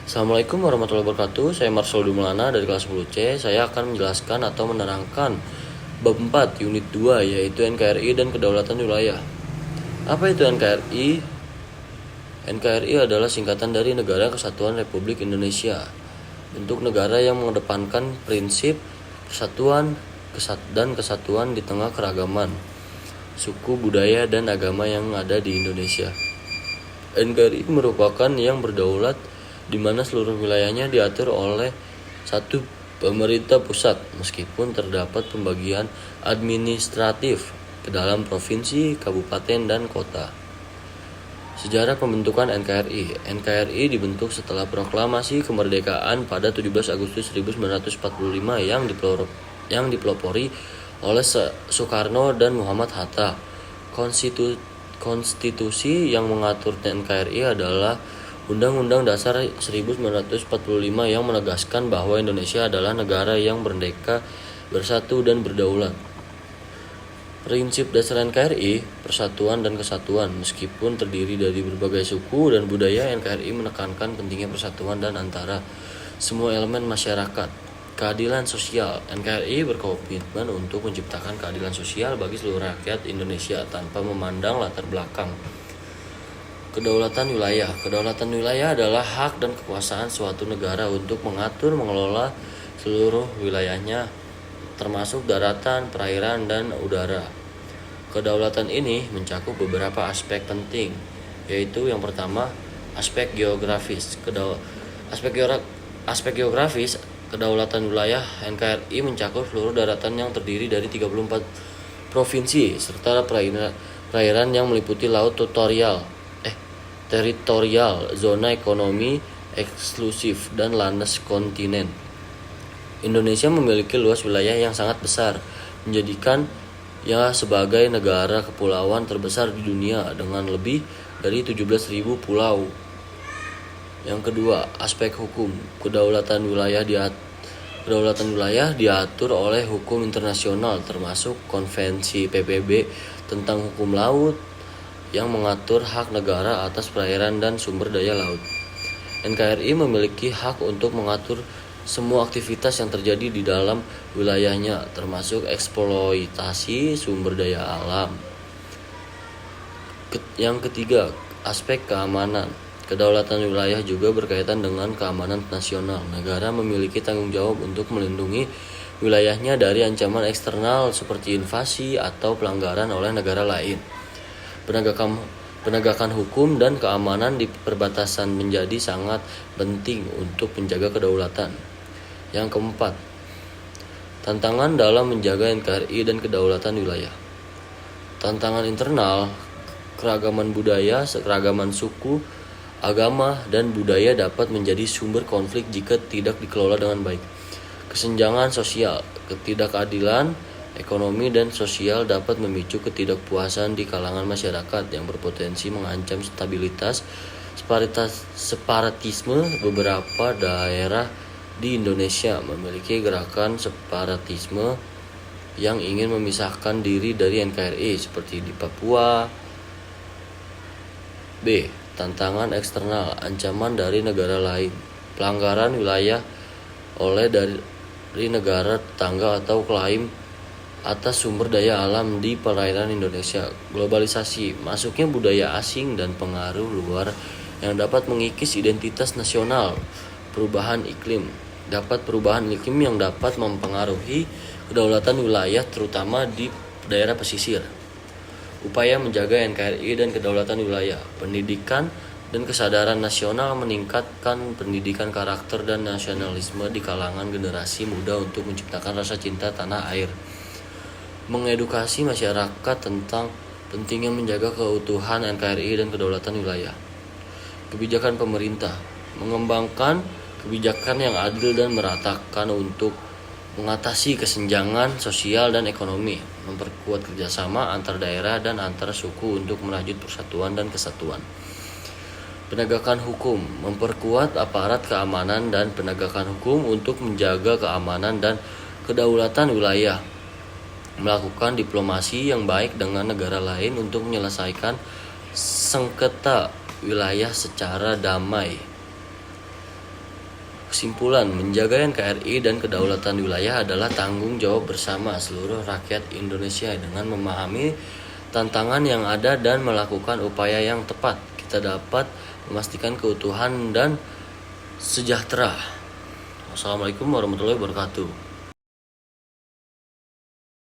Assalamualaikum warahmatullahi wabarakatuh. Saya Marcel Dumlana dari kelas 10C. Saya akan menjelaskan atau menerangkan bab 4 unit 2 yaitu NKRI dan kedaulatan wilayah. Apa itu NKRI? NKRI adalah singkatan dari Negara Kesatuan Republik Indonesia. Bentuk negara yang mengedepankan prinsip persatuan dan kesatuan di tengah keragaman suku, budaya, dan agama yang ada di Indonesia. NKRI merupakan yang berdaulat di mana seluruh wilayahnya diatur oleh satu pemerintah pusat meskipun terdapat pembagian administratif ke dalam provinsi, kabupaten, dan kota. Sejarah pembentukan NKRI. NKRI dibentuk setelah proklamasi kemerdekaan pada 17 Agustus 1945 yang dipelopori oleh Soekarno dan Muhammad Hatta. Konstitusi yang mengatur NKRI adalah Undang-Undang Dasar 1945 yang menegaskan bahwa Indonesia adalah negara yang merdeka, bersatu, dan berdaulat. Prinsip dasar NKRI, persatuan dan kesatuan. Meskipun terdiri dari berbagai suku dan budaya, NKRI menekankan pentingnya persatuan dan antara semua elemen masyarakat. Keadilan sosial. NKRI berkomitmen untuk menciptakan keadilan sosial bagi seluruh rakyat Indonesia tanpa memandang latar belakang. Kedaulatan wilayah. Kedaulatan wilayah adalah hak dan kekuasaan suatu negara untuk mengatur, mengelola seluruh wilayahnya, termasuk daratan, perairan, dan udara. Kedaulatan ini mencakup beberapa aspek penting, yaitu yang pertama, aspek geografis. Aspek geografis, kedaulatan wilayah NKRI mencakup seluruh daratan yang terdiri dari 34 provinsi serta perairan yang meliputi laut teritorial, zona ekonomi eksklusif, dan landas kontinen. Indonesia memiliki luas wilayah yang sangat besar, menjadikannya sebagai negara kepulauan terbesar di dunia dengan lebih dari 17.000 pulau. Yang kedua, aspek hukum. Kedaulatan wilayah diatur oleh hukum internasional termasuk Konvensi PBB tentang hukum laut yang mengatur hak negara atas perairan dan sumber daya laut. NKRI memiliki hak untuk mengatur semua aktivitas yang terjadi di dalam wilayahnya, termasuk eksploitasi sumber daya alam. Yang ketiga, aspek keamanan. Kedaulatan wilayah juga berkaitan dengan keamanan nasional. Negara memiliki tanggung jawab untuk melindungi wilayahnya dari ancaman eksternal seperti invasi atau pelanggaran oleh negara lain. Penegakan hukum dan keamanan di perbatasan menjadi sangat penting untuk menjaga kedaulatan. Yang keempat, tantangan dalam menjaga NKRI dan kedaulatan wilayah. Tantangan internal, keragaman budaya, keragaman suku, agama, dan budaya dapat menjadi sumber konflik jika tidak dikelola dengan baik. Kesenjangan sosial, ketidakadilan ekonomi dan sosial dapat memicu ketidakpuasan di kalangan masyarakat yang berpotensi mengancam stabilitas. Separatisme. Beberapa daerah di Indonesia memiliki gerakan separatisme yang ingin memisahkan diri dari NKRI seperti di Papua. B. Tantangan eksternal, ancaman dari negara lain, pelanggaran wilayah dari negara tetangga atau klaim atas sumber daya alam di perairan Indonesia. Globalisasi, masuknya budaya asing dan pengaruh luar yang dapat mengikis identitas nasional. Perubahan iklim yang dapat mempengaruhi kedaulatan wilayah terutama di daerah pesisir. Upaya menjaga NKRI dan kedaulatan wilayah. Pendidikan dan kesadaran nasional, meningkatkan pendidikan karakter dan nasionalisme di kalangan generasi muda untuk menciptakan rasa cinta tanah air. Mengedukasi masyarakat tentang pentingnya menjaga keutuhan NKRI dan kedaulatan wilayah. Kebijakan pemerintah, mengembangkan kebijakan yang adil dan meratakan untuk mengatasi kesenjangan sosial dan ekonomi, memperkuat kerjasama antar daerah dan antar suku untuk merajut persatuan dan kesatuan. Penegakan hukum, memperkuat aparat keamanan dan penegakan hukum untuk menjaga keamanan dan kedaulatan wilayah. Melakukan diplomasi yang baik dengan negara lain untuk menyelesaikan sengketa wilayah secara damai. Kesimpulan, menjaga NKRI dan kedaulatan wilayah adalah tanggung jawab bersama seluruh rakyat Indonesia. Dengan memahami tantangan yang ada dan melakukan upaya yang tepat, kita dapat memastikan keutuhan dan sejahtera. Wassalamualaikum warahmatullahi wabarakatuh.